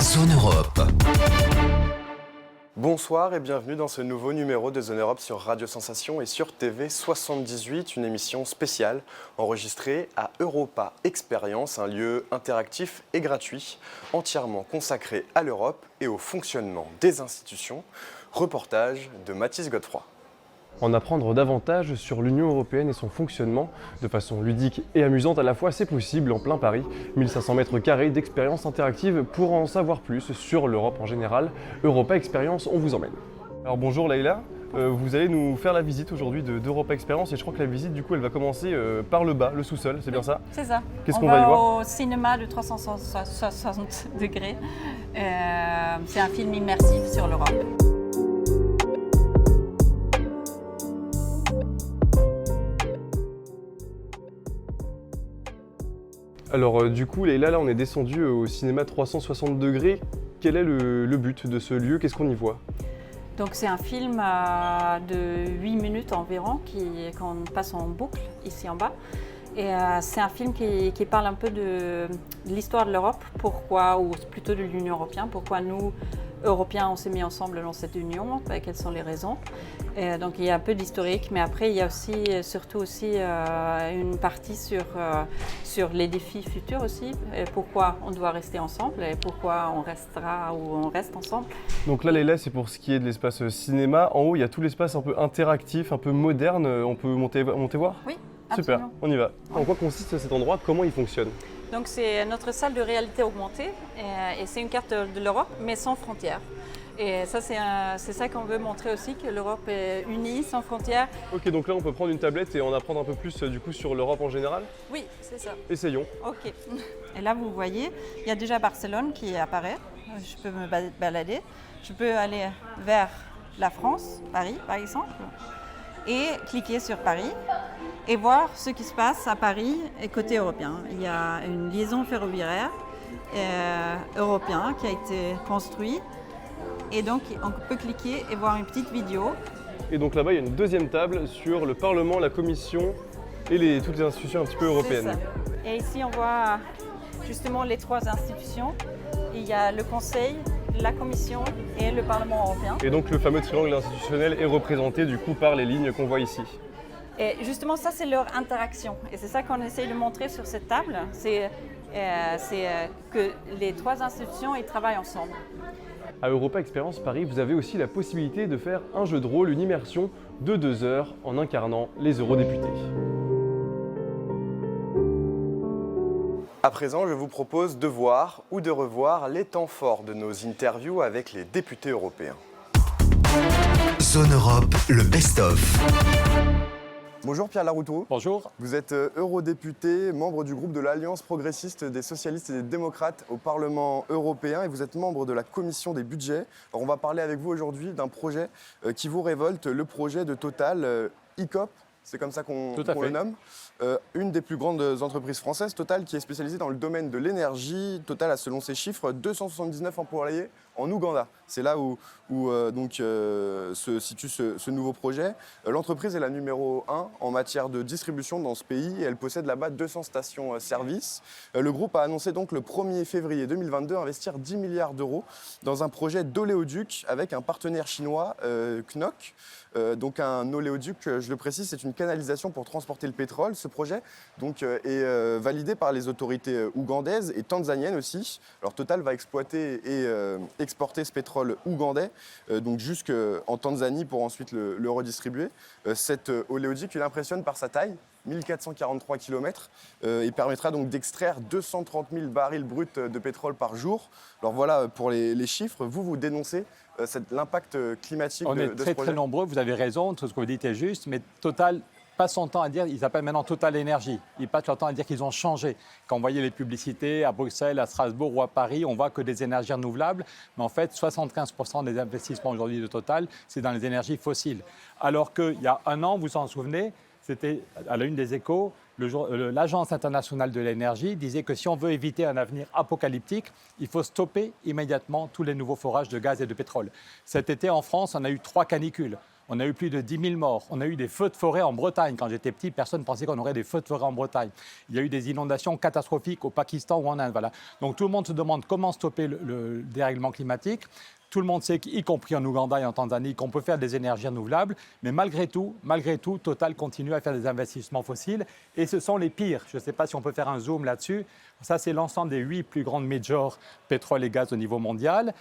Zone Europe. Bonsoir et bienvenue dans ce nouveau numéro de Zone Europe sur Radio Sensation et sur TV 78, une émission spéciale enregistrée à Europa Experience, un lieu interactif et gratuit, entièrement consacré à l'Europe et au fonctionnement des institutions. Reportage de Mathis Godefroy. En apprendre davantage sur l'Union européenne et son fonctionnement, de façon ludique et amusante à la fois, c'est possible en plein Paris. 1500 mètres carrés d'expériences interactives pour en savoir plus sur l'Europe en général. Europa Experience, on vous emmène. Alors bonjour Leïla, vous allez nous faire la visite aujourd'hui d'Europa Experience et je crois que la visite du coup elle va commencer par le bas, le sous-sol, c'est bien ça? C'est ça. Qu'est-ce qu'on va y voir? On va au cinéma de 360 degrés. C'est un film immersif sur l'Europe. Alors du coup Leïla, là on est descendu au cinéma 360 degrés. Quel est le but de ce lieu? Qu'est-ce qu'on y voit? Donc c'est un film de 8 minutes environ qu'on passe en boucle ici en bas. Et c'est un film qui parle un peu de l'histoire de l'Europe, pourquoi, ou plutôt de l'Union européenne, pourquoi nous, Européens, on s'est mis ensemble dans cette union, quelles sont les raisons. Et donc il y a un peu d'historique, mais après il y a aussi, surtout aussi une partie sur les défis futurs aussi, et pourquoi on doit rester ensemble et pourquoi on restera ou on reste ensemble. Donc là Leïla, c'est pour ce qui est de l'espace cinéma. En haut il y a tout l'espace un peu interactif, un peu moderne. On peut monter voir? Oui. Super, Absolument. on y va. En quoi consiste cet endroit? Comment il fonctionne? Donc c'est notre salle de réalité augmentée et c'est une carte de l'Europe mais sans frontières. Et ça c'est ça qu'on veut montrer aussi, que l'Europe est unie, sans frontières. Ok, donc là on peut prendre une tablette et en apprendre un peu plus du coup sur l'Europe en général? Oui, c'est ça. Essayons. Ok. Et là vous voyez, il y a déjà Barcelone qui apparaît. Je peux me balader. Je peux aller vers la France, Paris par exemple, et cliquer sur Paris et voir ce qui se passe à Paris et côté européen. Il y a une liaison ferroviaire européenne qui a été construite et donc on peut cliquer et voir une petite vidéo. Et donc là-bas il y a une deuxième table sur le Parlement, la Commission et toutes les institutions un petit peu européennes. C'est ça. Et ici on voit justement les trois institutions. Il y a le Conseil, la Commission et le Parlement européen. Et donc le fameux triangle institutionnel est représenté du coup par les lignes qu'on voit ici. Et justement, ça, c'est leur interaction. Et c'est ça qu'on essaye de montrer sur cette table, c'est que les trois institutions, ils travaillent ensemble. À Europa Experience Paris, vous avez aussi la possibilité de faire un jeu de rôle, une immersion de 2 heures en incarnant les eurodéputés. À présent, je vous propose de voir ou de revoir les temps forts de nos interviews avec les députés européens. Zone Europe, le best-of. Bonjour Pierre Laroutourou. Bonjour. Vous êtes eurodéputé, membre du groupe de l'Alliance progressiste des socialistes et des démocrates au Parlement européen et vous êtes membre de la commission des budgets. Alors on va parler avec vous aujourd'hui d'un projet qui vous révolte, le projet de Total, ICOP, c'est comme ça qu'on le nomme. Une des plus grandes entreprises françaises, Total, qui est spécialisée dans le domaine de l'énergie. Total a, selon ses chiffres, 279 employés en Ouganda. C'est là où se situe ce nouveau projet. L'entreprise est la numéro 1 en matière de distribution dans ce pays et elle possède là-bas 200 stations-service. Le groupe a annoncé donc le 1er février 2022 investir 10 milliards d'euros dans un projet d'oléoduc avec un partenaire chinois, CNOOC. Donc un oléoduc, je le précise, c'est une canalisation pour transporter le pétrole. Ce projet donc, est validé par les autorités ougandaises et tanzaniennes aussi. Alors Total va exploiter et exporter ce pétrole ougandais donc jusqu'en Tanzanie pour ensuite le redistribuer. Cet oléoduc, il impressionne par sa taille. 1443 km et permettra donc d'extraire 230 000 barils bruts de pétrole par jour. Alors voilà pour les chiffres. Vous dénoncez l'impact climatique On est de ce très projet. très nombreux, vous avez raison, tout ce que vous dites est juste, mais Total passe son temps à dire, ils s'appellent maintenant Total Énergie. Ils passent leur temps à dire qu'ils ont changé. Quand on voyait les publicités à Bruxelles, à Strasbourg ou à Paris, on voit que des énergies renouvelables, mais en fait 75% des investissements aujourd'hui de Total, c'est dans les énergies fossiles. Alors qu'il y a un an, vous vous en souvenez, c'était à la une des Échos, l'Agence internationale de l'énergie disait que si on veut éviter un avenir apocalyptique, il faut stopper immédiatement tous les nouveaux forages de gaz et de pétrole. Cet été, en France, on a eu 3 canicules. On a eu plus de 10 000 morts. On a eu des feux de forêt en Bretagne. Quand j'étais petit, personne ne pensait qu'on aurait des feux de forêt en Bretagne. Il y a eu des inondations catastrophiques au Pakistan ou en Inde. Voilà. Donc tout le monde se demande comment stopper le dérèglement climatique. Tout le monde sait, y compris en Ouganda et en Tanzanie, qu'on peut faire des énergies renouvelables. Mais malgré tout, Total continue à faire des investissements fossiles. Et ce sont les pires. Je ne sais pas si on peut faire un zoom là-dessus. Ça, c'est l'ensemble des 8 plus grandes majors pétrole et gaz au niveau mondial.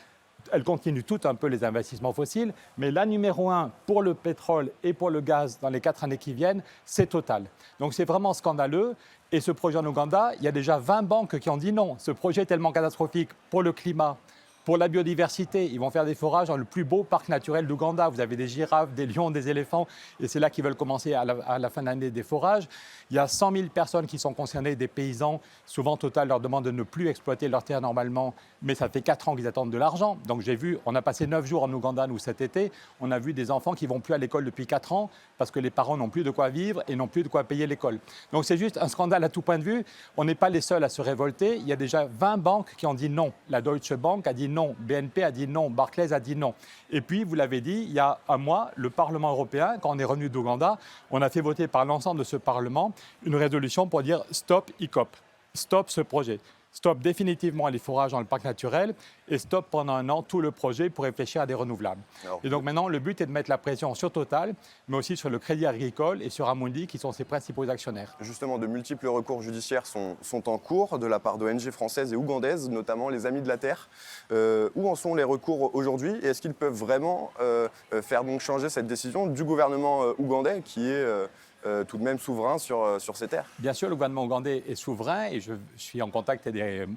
Elles continuent toutes un peu les investissements fossiles. Mais la numéro 1 pour le pétrole et pour le gaz dans les 4 années qui viennent, c'est Total. Donc c'est vraiment scandaleux. Et ce projet en Ouganda, il y a déjà 20 banques qui ont dit non. Ce projet est tellement catastrophique pour le climat, pour la biodiversité. Ils vont faire des forages dans le plus beau parc naturel d'Ouganda. Vous avez des girafes, des lions, des éléphants. Et c'est là qu'ils veulent commencer à la fin de l'année des forages. Il y a 100 000 personnes qui sont concernées, des paysans. Souvent, Total leur demande de ne plus exploiter leurs terres normalement. Mais ça fait 4 ans qu'ils attendent de l'argent. Donc j'ai vu, on a passé 9 jours en Ouganda, nous, cet été. On a vu des enfants qui ne vont plus à l'école depuis 4 ans parce que les parents n'ont plus de quoi vivre et n'ont plus de quoi payer l'école. Donc c'est juste un scandale à tout point de vue. On n'est pas les seuls à se révolter. Il y a déjà 20 banques qui ont dit non. La Deutsche Bank a dit non. BNP a dit non, Barclays a dit non. Et puis, vous l'avez dit, il y a un mois, le Parlement européen, quand on est revenu d'Ouganda, on a fait voter par l'ensemble de ce Parlement une résolution pour dire stop ICOP, stop ce projet. Stop définitivement les forages dans le parc naturel et stop pendant un an tout le projet pour réfléchir à des renouvelables. Et donc maintenant, le but est de mettre la pression sur Total, mais aussi sur le Crédit Agricole et sur Amundi, qui sont ses principaux actionnaires. Justement, de multiples recours judiciaires sont en cours de la part d'ONG françaises et ougandaises, notamment les Amis de la Terre. Où en sont les recours aujourd'hui et est-ce qu'ils peuvent vraiment faire donc changer cette décision du gouvernement ougandais qui est tout de même souverain sur ces terres? Bien sûr, le gouvernement ougandais est souverain et je suis en contact avec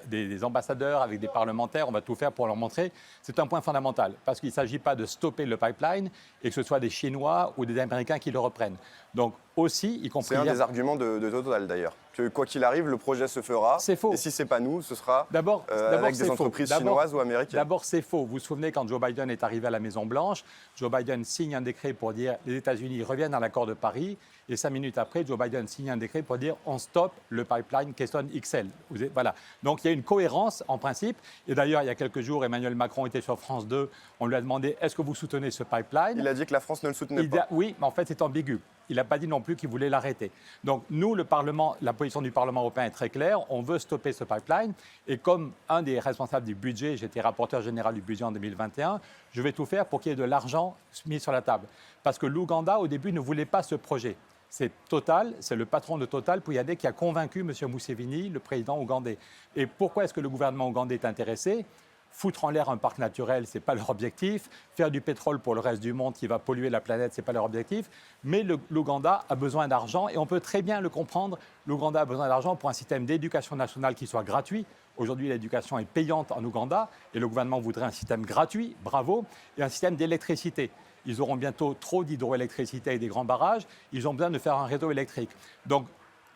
des ambassadeurs, avec des parlementaires. On va tout faire pour leur montrer. C'est un point fondamental parce qu'il ne s'agit pas de stopper le pipeline et que ce soit des Chinois ou des Américains qui le reprennent. Donc aussi, y compris... C'est un des arguments de Total d'ailleurs. Que quoi qu'il arrive, le projet se fera. C'est faux. Et si ce n'est pas nous, ce sera d'abord, avec des entreprises chinoises ou américaines. D'abord, c'est faux. Vous vous souvenez, quand Joe Biden est arrivé à la Maison-Blanche, Joe Biden signe un décret pour dire les États-Unis reviennent à l'accord de Paris. Et 5 minutes après, Joe Biden signe un décret pour dire on stoppe le pipeline Keystone XL. Voilà. Donc il y a une cohérence en principe. Et d'ailleurs, il y a quelques jours, Emmanuel Macron était sur France 2. On lui a demandé est-ce que vous soutenez ce pipeline? Il a dit que la France ne le soutenait pas. Oui, mais en fait, c'est ambigu. Il n'a pas dit non plus qu'il voulait l'arrêter. Donc nous, le Parlement, la position du Parlement européen est très claire. On veut stopper ce pipeline. Et comme un des responsables du budget, j'étais rapporteur général du budget en 2021, je vais tout faire pour qu'il y ait de l'argent mis sur la table. Parce que l'Ouganda, au début, ne voulait pas ce projet. C'est Total, c'est le patron de Total, Pouyanné, qui a convaincu M. Museveni, le président ougandais. Et pourquoi est-ce que le gouvernement ougandais est intéressé? Foutre en l'air un parc naturel, ce n'est pas leur objectif. Faire du pétrole pour le reste du monde qui va polluer la planète, ce n'est pas leur objectif. Mais l'Ouganda a besoin d'argent et on peut très bien le comprendre. L'Ouganda a besoin d'argent pour un système d'éducation nationale qui soit gratuit. Aujourd'hui, l'éducation est payante en Ouganda et le gouvernement voudrait un système gratuit, bravo, et un système d'électricité. Ils auront bientôt trop d'hydroélectricité et des grands barrages. Ils ont besoin de faire un réseau électrique. Donc,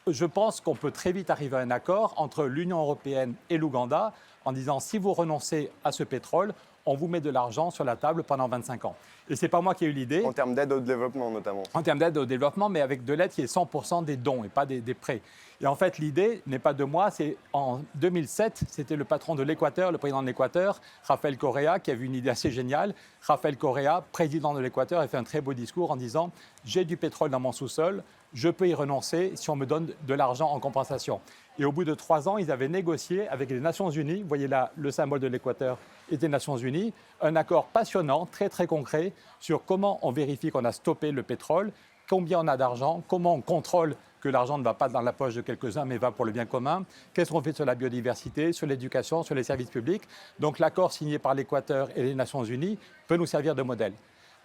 je pense qu'on peut très vite arriver à un accord entre l'Union européenne et l'Ouganda en disant si vous renoncez à ce pétrole, on vous met de l'argent sur la table pendant 25 ans. Et ce n'est pas moi qui ai eu l'idée. En termes d'aide au développement notamment. En termes d'aide au développement, mais avec de l'aide qui est 100% des dons et pas des prêts. Et en fait, l'idée n'est pas de moi, c'est en 2007, c'était le patron de l'Équateur, le président de l'Équateur, Rafael Correa, qui avait une idée assez géniale. Rafael Correa, président de l'Équateur, a fait un très beau discours en disant « J'ai du pétrole dans mon sous-sol, je peux y renoncer si on me donne de l'argent en compensation ». Et au bout de 3 ans, ils avaient négocié avec les Nations Unies, vous voyez là, le symbole de l'Équateur et des Nations Unies, un accord passionnant, très très concret, sur comment on vérifie qu'on a stoppé le pétrole, combien on a d'argent, comment on contrôle que l'argent ne va pas dans la poche de quelques-uns, mais va pour le bien commun. Qu'est-ce qu'on fait sur la biodiversité, sur l'éducation, sur les services publics? Donc l'accord signé par l'Équateur et les Nations Unies peut nous servir de modèle.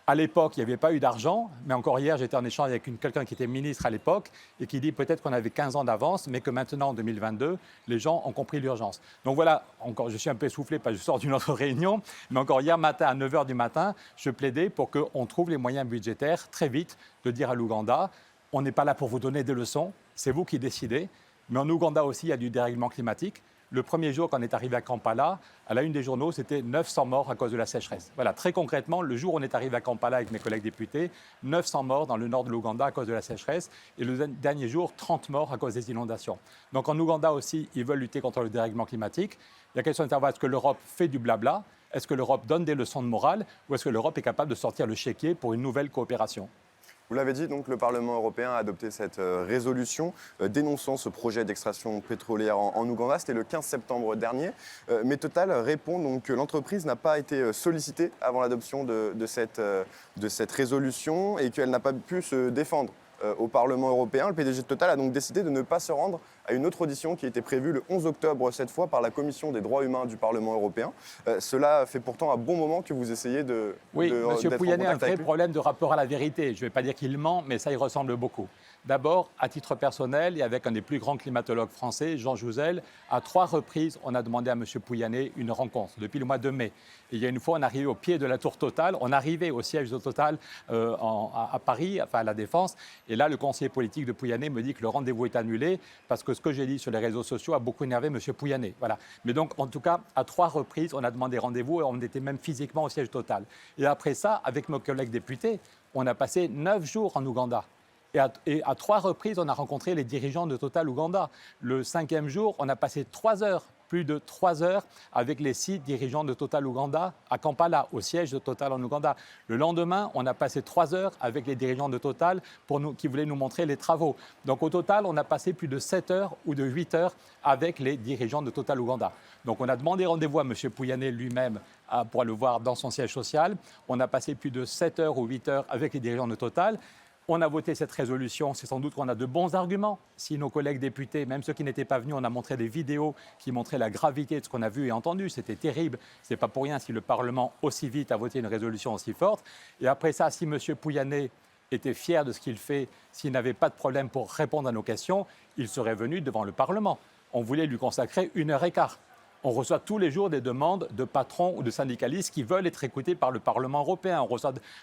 À l'époque, il n'y avait pas eu d'argent, mais encore hier, j'étais en échange avec quelqu'un qui était ministre à l'époque et qui dit peut-être qu'on avait 15 ans d'avance, mais que maintenant, en 2022, les gens ont compris l'urgence. Donc voilà, encore, je suis un peu essoufflé parce que je sors d'une autre réunion, mais encore hier matin, à 9 h du matin, je plaidais pour qu'on trouve les moyens budgétaires très vite de dire à l'Ouganda, on n'est pas là pour vous donner des leçons, c'est vous qui décidez, mais en Ouganda aussi, il y a du dérèglement climatique. Le premier jour, quand on est arrivé à Kampala, à la une des journaux, c'était 900 morts à cause de la sécheresse. Voilà, très concrètement, le jour où on est arrivé à Kampala avec mes collègues députés, 900 morts dans le nord de l'Ouganda à cause de la sécheresse. Et le dernier jour, 30 morts à cause des inondations. Donc en Ouganda aussi, ils veulent lutter contre le dérèglement climatique. La question est de savoir, est-ce que l'Europe fait du blabla? Est-ce que l'Europe donne des leçons de morale? Ou est-ce que l'Europe est capable de sortir le chéquier pour une nouvelle coopération? Vous l'avez dit, donc, le Parlement européen a adopté cette résolution dénonçant ce projet d'extraction pétrolière en Ouganda. C'était le 15 septembre dernier. Mais Total répond donc que l'entreprise n'a pas été sollicitée avant l'adoption de cette résolution et qu'elle n'a pas pu se défendre au Parlement européen. Le PDG de Total a donc décidé de ne pas se rendre à une autre audition qui était prévue le 11 octobre, cette fois par la Commission des droits humains du Parlement européen. Cela fait pourtant un bon moment que vous essayez de... Oui, M. Pouyanné a un vrai avec lui. problème de rapport à la vérité. Je ne vais pas dire qu'il ment, mais ça y ressemble beaucoup. D'abord, à titre personnel, et avec un des plus grands climatologues français, Jean Jouzel, à 3 reprises, on a demandé à M. Pouyanné une rencontre, depuis le mois de mai. Et il y a une fois, on arrivait au pied de la tour Total, on arrivait au siège de Total à Paris, enfin à la Défense, et là, le conseiller politique de Pouyanné me dit que le rendez-vous est annulé, parce que ce que j'ai dit sur les réseaux sociaux a beaucoup énervé M. Pouyanné. Voilà. Mais donc, en tout cas, à 3 reprises, on a demandé rendez-vous, et on était même physiquement au siège Total. Et après ça, avec nos collègues députés, on a passé 9 jours en Ouganda. Et à 3 reprises, on a rencontré les dirigeants de Total Ouganda. Le 5e jour, on a passé 3 heures, plus de 3 heures, avec les 6 dirigeants de Total Ouganda à Kampala, au siège de Total en Ouganda. Le lendemain, on a passé 3 heures avec les dirigeants de Total qui voulaient nous montrer les travaux. Donc au total, on a passé plus de 7 heures ou de 8 heures avec les dirigeants de Total Ouganda. Donc on a demandé rendez-vous à M. Pouyanné lui-même pour le voir dans son siège social. On a passé plus de 7 heures ou 8 heures avec les dirigeants de Total. On a voté cette résolution, c'est sans doute qu'on a de bons arguments. Si nos collègues députés, même ceux qui n'étaient pas venus, on a montré des vidéos qui montraient la gravité de ce qu'on a vu et entendu, c'était terrible. Ce n'est pas pour rien si le Parlement aussi vite a voté une résolution aussi forte. Et après ça, si M. Pouyanné était fier de ce qu'il fait, s'il n'avait pas de problème pour répondre à nos questions, il serait venu devant le Parlement. On voulait lui consacrer 1h15. On reçoit tous les jours des demandes de patrons ou de syndicalistes qui veulent être écoutés par le Parlement européen.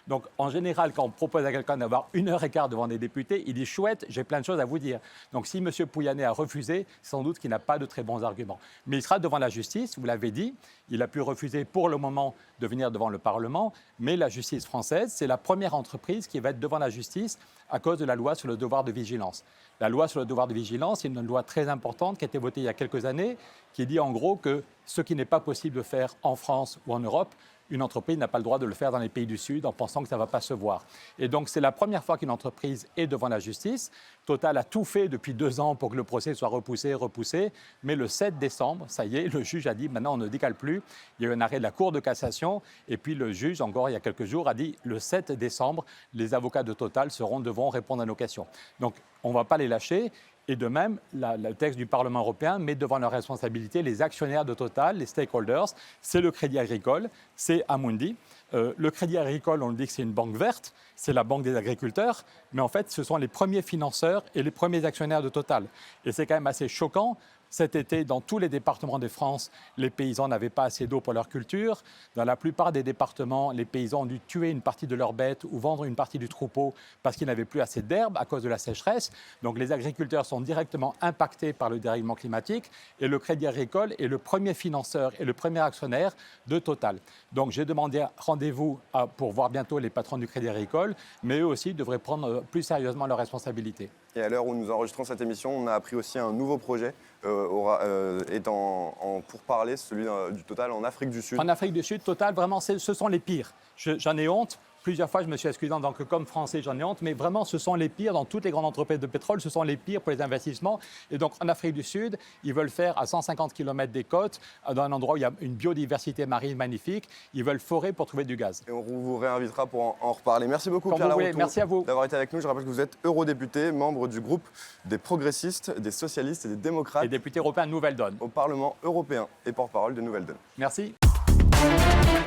Donc, en général, quand on propose à quelqu'un d'avoir 1h15 devant des députés, il dit « chouette, j'ai plein de choses à vous dire ». Donc, si M. Pouyanné a refusé, c'est sans doute qu'il n'a pas de très bons arguments. Mais il sera devant la justice, vous l'avez dit. Il a pu refuser pour le moment de venir devant le Parlement. Mais la justice française, c'est la première entreprise qui va être devant la justice à cause de la loi sur le devoir de vigilance. La loi sur le devoir de vigilance, c'est une loi très importante qui a été votée il y a quelques années, qui dit en gros que ce qui n'est pas possible de faire en France ou en Europe, une entreprise n'a pas le droit de le faire dans les pays du Sud en pensant que ça ne va pas se voir. Et donc, c'est la première fois qu'une entreprise est devant la justice. Total a tout fait depuis 2 ans pour que le procès soit repoussé. Mais le 7 décembre, ça y est, le juge a dit maintenant on ne décale plus. Il y a eu un arrêt de la Cour de cassation. Et puis le juge, encore il y a quelques jours, a dit le 7 décembre, les avocats de Total devront répondre à nos questions. Donc, on ne va pas les lâcher. Et de même, le texte du Parlement européen met devant leurs responsabilités les actionnaires de Total, les stakeholders. C'est le Crédit Agricole, c'est Amundi. Le Crédit Agricole, on le dit que c'est une banque verte, c'est la banque des agriculteurs, mais en fait, ce sont les premiers financeurs et les premiers actionnaires de Total. Et c'est quand même assez choquant. Cet été, dans tous les départements de France, les paysans n'avaient pas assez d'eau pour leur culture. Dans la plupart des départements, les paysans ont dû tuer une partie de leurs bêtes ou vendre une partie du troupeau parce qu'ils n'avaient plus assez d'herbe à cause de la sécheresse. Donc les agriculteurs sont directement impactés par le dérèglement climatique et le Crédit Agricole est le premier financeur et le premier actionnaire de Total. Donc j'ai demandé rendez-vous pour voir bientôt les patrons du Crédit Agricole, mais eux aussi devraient prendre plus sérieusement leurs responsabilités. Et à l'heure où nous enregistrons cette émission, on a appris aussi un nouveau projet est en pourparlers, celui du Total en Afrique du Sud. En Afrique du Sud, Total, vraiment, ce sont les pires. J'en ai honte. Plusieurs fois, je me suis excusé en tant que comme Français, j'en ai honte, mais vraiment, ce sont les pires dans toutes les grandes entreprises de pétrole, ce sont les pires pour les investissements. Et donc, en Afrique du Sud, ils veulent faire à 150 km des côtes, dans un endroit où il y a une biodiversité marine magnifique, ils veulent forer pour trouver du gaz. Et on vous réinvitera pour en reparler. Merci beaucoup, Quand Pierre vous voulez, Laroutour, merci à vous d'avoir été avec nous. Je rappelle que vous êtes eurodéputé, membre du groupe des progressistes, des socialistes et des démocrates Et député européen Nouvelle Donne. au Parlement européen et porte-parole de Nouvelle Donne. Merci.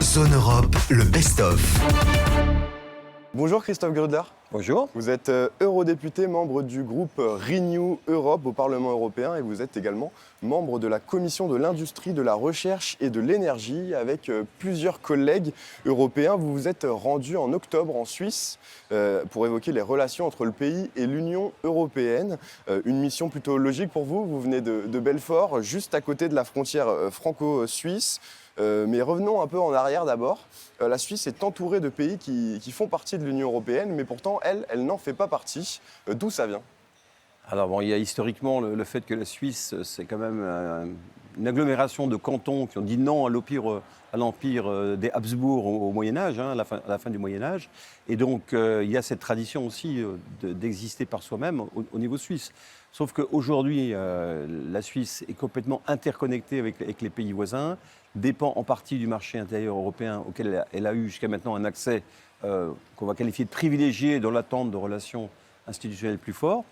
Zone Europe, le best-of. Bonjour Christophe Grudler. Bonjour. Vous êtes eurodéputé, membre du groupe Renew Europe au Parlement européen et vous êtes également membre de la Commission de l'industrie, de la recherche et de l'énergie avec plusieurs collègues européens. Vous vous êtes rendu en octobre en Suisse pour évoquer les relations entre le pays et l'Union européenne. Une mission plutôt logique pour vous. Vous venez de Belfort, juste à côté de la frontière franco-suisse. Mais revenons un peu en arrière d'abord. La Suisse est entourée de pays qui font partie de l'Union européenne, mais pourtant, elle n'en fait pas partie. D'où ça vient? Alors bon, il y a historiquement le fait que la Suisse, c'est quand même une agglomération de cantons qui ont dit non à l'empire des Habsbourg au Moyen-Âge, à la fin du Moyen-Âge. Et donc, il y a cette tradition aussi d'exister par soi-même au niveau suisse. Sauf qu'aujourd'hui, la Suisse est complètement interconnectée avec les pays voisins, dépend en partie du marché intérieur européen auquel elle a eu jusqu'à maintenant un accès qu'on va qualifier de privilégié dans l'attente de relations institutionnelles plus fortes.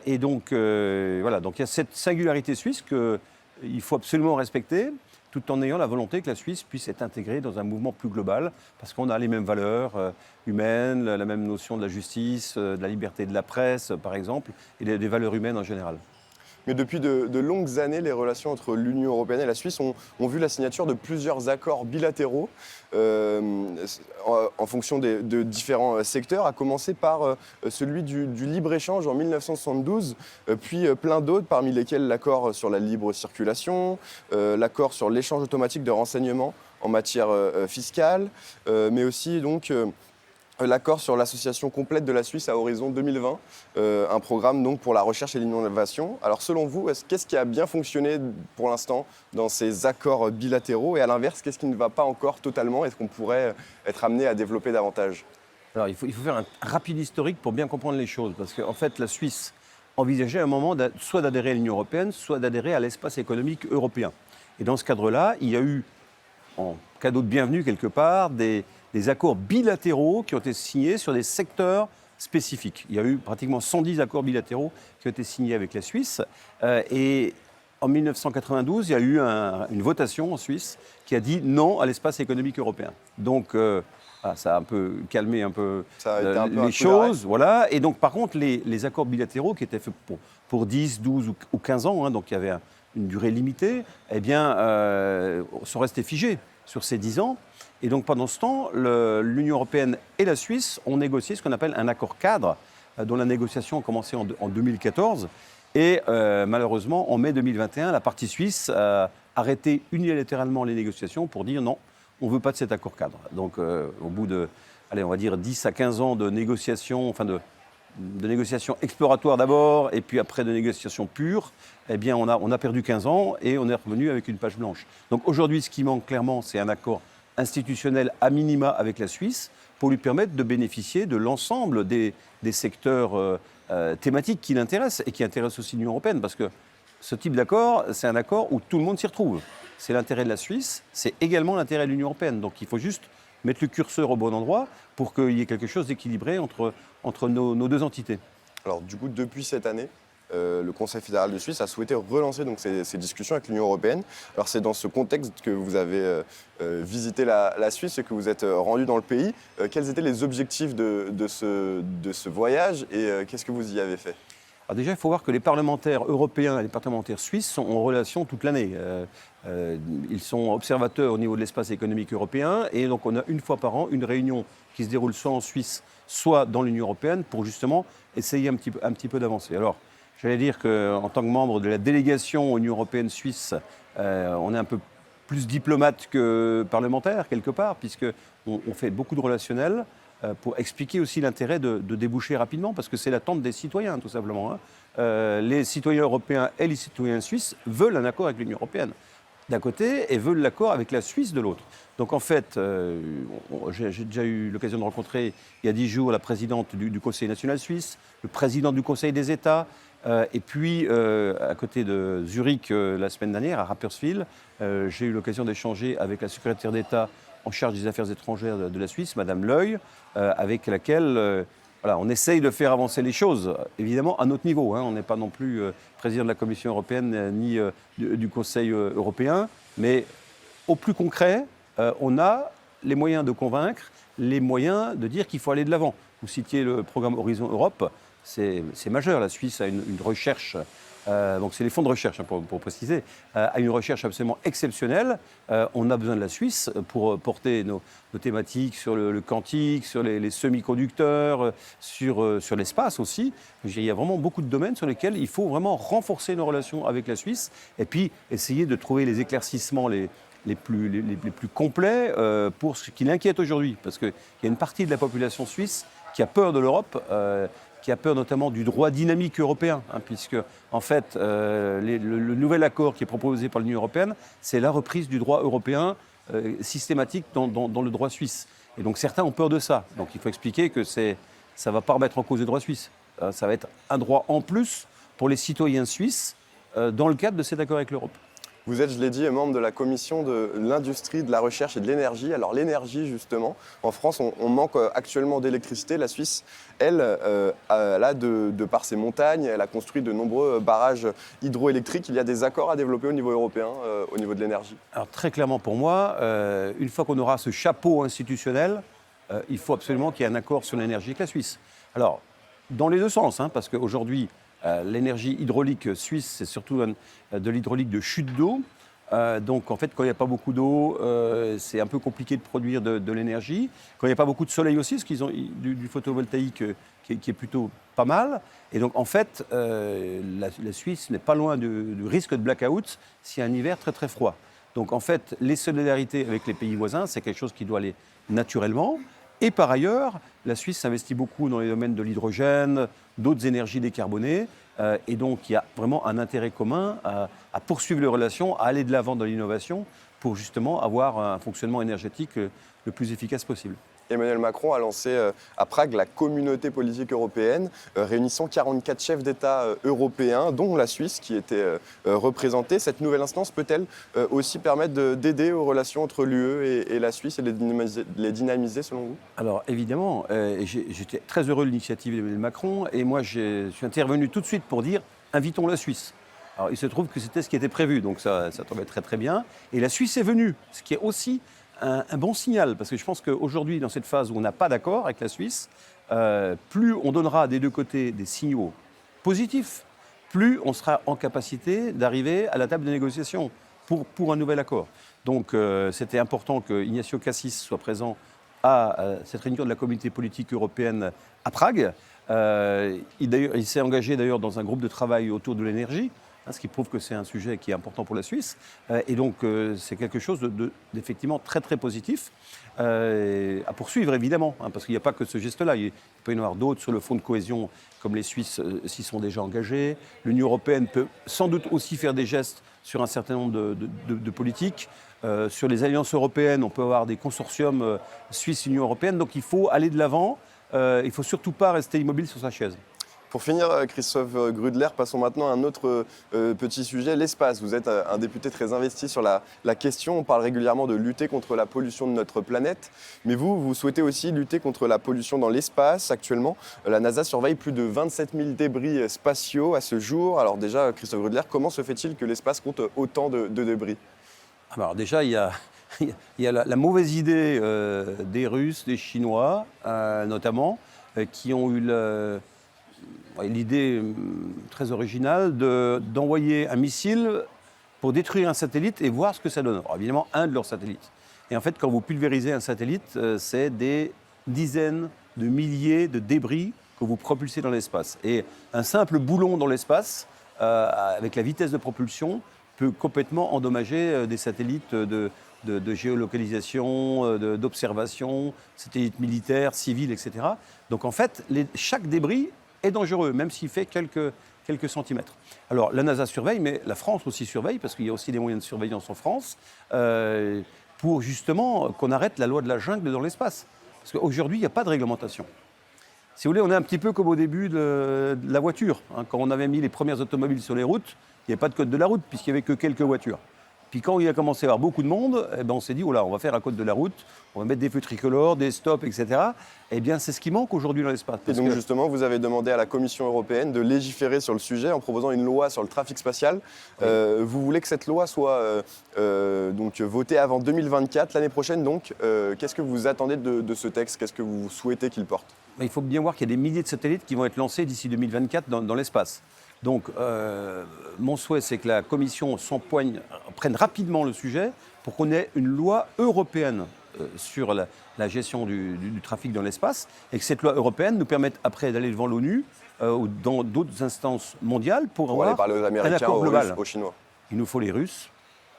Et donc, voilà, donc il y a cette singularité suisse qu'il faut absolument respecter, tout en ayant la volonté que la Suisse puisse être intégrée dans un mouvement plus global, parce qu'on a les mêmes valeurs humaines, la même notion de la justice, de la liberté de la presse, par exemple, et des valeurs humaines en général. Mais depuis de longues années, les relations entre l'Union européenne et la Suisse ont vu la signature de plusieurs accords bilatéraux en fonction de différents secteurs, à commencer par celui du libre-échange en 1972, puis plein d'autres, parmi lesquels l'accord sur la libre circulation, l'accord sur l'échange automatique de renseignements en matière fiscale, mais aussi donc l'accord sur l'association complète de la Suisse à horizon 2020, un programme donc pour la recherche et l'innovation. Alors selon vous, qu'est-ce qui a bien fonctionné pour l'instant dans ces accords bilatéraux et à l'inverse, qu'est-ce qui ne va pas encore totalement? Est-ce qu'on pourrait être amené à développer davantage? Alors il faut faire un rapide historique pour bien comprendre les choses, parce qu'en fait la Suisse envisageait à un moment soit d'adhérer à l'Union européenne, soit d'adhérer à l'espace économique européen. Et dans ce cadre-là, il y a eu, en cadeau de bienvenue quelque part, des accords bilatéraux qui ont été signés sur des secteurs spécifiques. Il y a eu pratiquement 110 accords bilatéraux qui ont été signés avec la Suisse. Et en 1992, il y a eu une votation en Suisse qui a dit non à l'espace économique européen. Donc, ça a un peu calmé un peu les choses. Voilà. Et donc, par contre, les accords bilatéraux qui étaient faits pour 10, 12 ou 15 ans, donc il y avait une durée limitée, eh bien, sont restés figés sur ces 10 ans. Et donc pendant ce temps, l'Union européenne et la Suisse ont négocié ce qu'on appelle un accord cadre, dont la négociation a commencé en 2014. Et malheureusement, en mai 2021, la partie suisse a arrêté unilatéralement les négociations pour dire non, on ne veut pas de cet accord cadre. Donc au bout de, on va dire 10 à 15 ans de négociations, enfin de négociations exploratoires d'abord, et puis après de négociations pures, eh bien on a perdu 15 ans et on est revenu avec une page blanche. Donc aujourd'hui, ce qui manque clairement, c'est un accord institutionnel à minima avec la Suisse pour lui permettre de bénéficier de l'ensemble des secteurs thématiques qui l'intéressent et qui intéressent aussi l'Union européenne, parce que ce type d'accord, c'est un accord où tout le monde s'y retrouve. C'est l'intérêt de la Suisse, c'est également l'intérêt de l'Union européenne. Donc il faut juste mettre le curseur au bon endroit pour qu'il y ait quelque chose d'équilibré entre nos deux entités. Alors du coup, depuis cette année, le Conseil fédéral de Suisse a souhaité relancer donc, ces discussions avec l'Union européenne. Alors c'est dans ce contexte que vous avez visité la Suisse et que vous êtes rendu dans le pays. Quels étaient les objectifs de ce voyage et qu'est-ce que vous y avez fait? Alors déjà, il faut voir que les parlementaires européens et les parlementaires suisses sont en relation toute l'année. Ils sont observateurs au niveau de l'espace économique européen et donc on a une fois par an une réunion qui se déroule soit en Suisse, soit dans l'Union européenne pour justement essayer un petit peu d'avancer. Alors, j'allais dire qu'en tant que membre de la délégation Union européenne suisse, on est un peu plus diplomate que parlementaire quelque part, puisqu'on fait beaucoup de relationnel pour expliquer aussi l'intérêt de déboucher rapidement, parce que c'est l'attente des citoyens tout simplement. Les citoyens européens et les citoyens suisses veulent un accord avec l'Union européenne d'un côté et veulent l'accord avec la Suisse de l'autre. Donc en fait, j'ai déjà eu l'occasion de rencontrer il y a 10 jours la présidente du Conseil national suisse, le président du Conseil des États, et puis à côté de Zurich la semaine dernière, à Rapperswil, j'ai eu l'occasion d'échanger avec la secrétaire d'État en charge des affaires étrangères de la Suisse, Madame Leuil, avec laquelle voilà, on essaye de faire avancer les choses, évidemment à notre niveau. On n'est pas non plus président de la Commission européenne ni du Conseil européen, mais au plus concret, on a les moyens de convaincre, les moyens de dire qu'il faut aller de l'avant. Vous citiez le programme Horizon Europe, c'est majeur. La Suisse a une recherche, donc c'est les fonds de recherche pour préciser, a une recherche absolument exceptionnelle. On a besoin de la Suisse pour porter nos thématiques sur le quantique, sur les semi-conducteurs, sur l'espace aussi. Il y a vraiment beaucoup de domaines sur lesquels il faut vraiment renforcer nos relations avec la Suisse et puis essayer de trouver les éclaircissements les plus complets pour ce qui l'inquiète aujourd'hui. Parce qu'il y a une partie de la population suisse qui a peur de l'Europe, qui a peur notamment du droit dynamique européen, puisque en fait le nouvel accord qui est proposé par l'Union européenne, c'est la reprise du droit européen systématique dans le droit suisse. Et donc certains ont peur de ça. Donc il faut expliquer que ça ne va pas remettre en cause le droit suisse. Ça va être un droit en plus pour les citoyens suisses dans le cadre de cet accord avec l'Europe. Vous êtes, je l'ai dit, membre de la commission de l'industrie, de la recherche et de l'énergie. Alors l'énergie, justement, en France, on manque actuellement d'électricité. La Suisse, elle, de par ses montagnes, elle a construit de nombreux barrages hydroélectriques. Il y a des accords à développer au niveau européen, au niveau de l'énergie. Alors très clairement pour moi, une fois qu'on aura ce chapeau institutionnel, il faut absolument qu'il y ait un accord sur l'énergie avec la Suisse. Alors, dans les deux sens, parce qu'aujourd'hui, l'énergie hydraulique suisse, c'est surtout de l'hydraulique de chute d'eau. Donc en fait, quand il n'y a pas beaucoup d'eau, c'est un peu compliqué de produire de l'énergie. Quand il n'y a pas beaucoup de soleil aussi, parce qu'ils ont du photovoltaïque qui est plutôt pas mal. Et donc en fait, la Suisse n'est pas loin du risque de blackout s'il y a un hiver très très froid. Donc en fait, les solidarités avec les pays voisins, c'est quelque chose qui doit aller naturellement. Et par ailleurs, la Suisse s'investit beaucoup dans les domaines de l'hydrogène, d'autres énergies décarbonées. Et donc, il y a vraiment un intérêt commun à poursuivre les relations, à aller de l'avant dans l'innovation pour justement avoir un fonctionnement énergétique le plus efficace possible. Emmanuel Macron a lancé à Prague la communauté politique européenne, réunissant 44 chefs d'État européens, dont la Suisse qui était représentée. Cette nouvelle instance peut-elle aussi permettre d'aider aux relations entre l'UE et la Suisse et les dynamiser selon vous? Alors évidemment, j'étais très heureux de l'initiative d'Emmanuel Macron et moi je suis intervenu tout de suite pour dire invitons la Suisse. Alors il se trouve que c'était ce qui était prévu, donc ça tombait très très bien. Et la Suisse est venue, ce qui est aussi un bon signal, parce que je pense qu'aujourd'hui, dans cette phase où on n'a pas d'accord avec la Suisse, plus on donnera des deux côtés des signaux positifs, plus on sera en capacité d'arriver à la table de négociation pour un nouvel accord. Donc c'était important que Ignacio Cassis soit présent à cette réunion de la communauté politique européenne à Prague. Il s'est engagé d'ailleurs dans un groupe de travail autour de l'énergie, ce qui prouve que c'est un sujet qui est important pour la Suisse. Et donc, c'est quelque chose d'effectivement très, très positif à poursuivre, évidemment, parce qu'il n'y a pas que ce geste-là. Il peut y en avoir d'autres sur le fonds de cohésion, comme les Suisses s'y sont déjà engagés. L'Union européenne peut sans doute aussi faire des gestes sur un certain nombre de politiques. Sur les alliances européennes, on peut avoir des consortiums Suisse-Union européenne. Donc, il faut aller de l'avant. Il ne faut surtout pas rester immobile sur sa chaise. Pour finir, Christophe Grudler, passons maintenant à un autre petit sujet, l'espace. Vous êtes un député très investi sur la question. On parle régulièrement de lutter contre la pollution de notre planète. Mais vous souhaitez aussi lutter contre la pollution dans l'espace. Actuellement, la NASA surveille plus de 27 000 débris spatiaux à ce jour. Alors déjà, Christophe Grudler, comment se fait-il que l'espace compte autant de débris? Alors déjà, il y a la mauvaise idée des Russes, des Chinois notamment, qui ont eu l'idée très originale d'envoyer un missile pour détruire un satellite et voir ce que ça donne. Alors, évidemment, un de leurs satellites. Et en fait, quand vous pulvérisez un satellite, c'est des dizaines de milliers de débris que vous propulsez dans l'espace. Et un simple boulon dans l'espace, avec la vitesse de propulsion, peut complètement endommager des satellites de géolocalisation, d'observation, satellites militaires, civils, etc. Donc en fait, chaque débris est dangereux, même s'il fait quelques centimètres. Alors la NASA surveille, mais la France aussi surveille, parce qu'il y a aussi des moyens de surveillance en France, pour justement qu'on arrête la loi de la jungle dans l'espace. Parce qu'aujourd'hui, il n'y a pas de réglementation. Si vous voulez, on est un petit peu comme au début de la voiture. Quand on avait mis les premières automobiles sur les routes, il n'y avait pas de code de la route, puisqu'il n'y avait que quelques voitures. Puis quand il a commencé à y avoir beaucoup de monde, eh ben on s'est dit, oh là, on va faire un code de la route, on va mettre des feux tricolores, des stops, etc. Eh bien, c'est ce qui manque aujourd'hui dans l'espace. Et Parce donc que- justement, vous avez demandé à la Commission européenne de légiférer sur le sujet en proposant une loi sur le trafic spatial. Vous voulez que cette loi soit donc votée avant 2024, l'année prochaine donc. Qu'est-ce que vous attendez de ce texte? Qu'est-ce que vous souhaitez qu'il porte? il faut bien voir qu'il y a des milliers de satellites qui vont être lancés d'ici 2024 dans l'espace. Donc, mon souhait, c'est que la Commission prenne rapidement le sujet pour qu'on ait une loi européenne sur la gestion du trafic dans l'espace et que cette loi européenne nous permette après d'aller devant l'ONU ou dans d'autres instances mondiales pour On va aller avoir parler aux un Américains, accord aux global. Russes, aux Chinois. Il nous faut les Russes,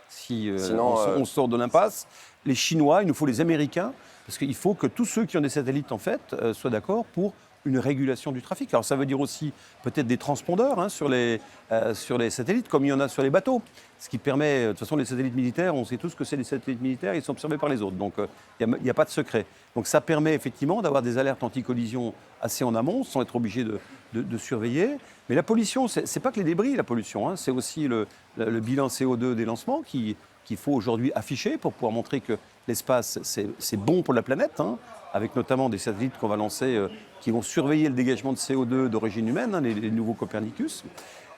si Sinon, on sort de l'impasse, les Chinois, il nous faut les Américains, parce qu'il faut que tous ceux qui ont des satellites, en fait, soient d'accord pour une régulation du trafic. Alors ça veut dire aussi peut-être des transpondeurs sur les satellites, comme il y en a sur les bateaux. Ce qui permet, de toute façon, les satellites militaires, on sait tous que c'est des satellites militaires, ils sont observés par les autres. Donc il n'y a pas de secret. Donc ça permet effectivement d'avoir des alertes anti-collision assez en amont, sans être obligé de surveiller. Mais la pollution, c'est pas que les débris, la pollution, c'est aussi le bilan CO2 des lancements qu'il faut aujourd'hui afficher pour pouvoir montrer que l'espace, c'est bon pour la planète, avec notamment des satellites qu'on va lancer qui vont surveiller le dégagement de CO2 d'origine humaine, les nouveaux Copernicus.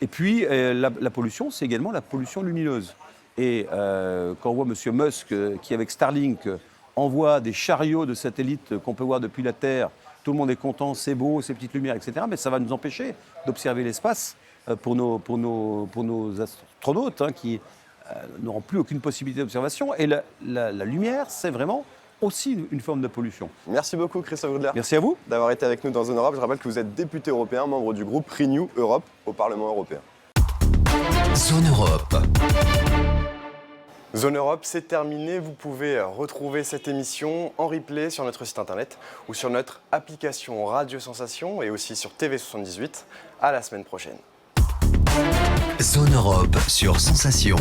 Et puis, la pollution, c'est également la pollution lumineuse. Et quand on voit M. Musk, qui avec Starlink envoie des chariots de satellites qu'on peut voir depuis la Terre, tout le monde est content, c'est beau, ces petites lumières, etc. Mais ça va nous empêcher d'observer l'espace pour nos astronautes qui n'auront plus aucune possibilité d'observation. Et la lumière, c'est vraiment aussi une forme de pollution. Merci beaucoup Christophe Grudler Merci à vous. d'avoir été avec nous dans Zone Europe. Je rappelle que vous êtes député européen, membre du groupe Renew Europe au Parlement européen. Zone Europe. Zone Europe, c'est terminé. Vous pouvez retrouver cette émission en replay sur notre site internet ou sur notre application Radio Sensation et aussi sur TV78. À la semaine prochaine. Zone Europe sur Sensation.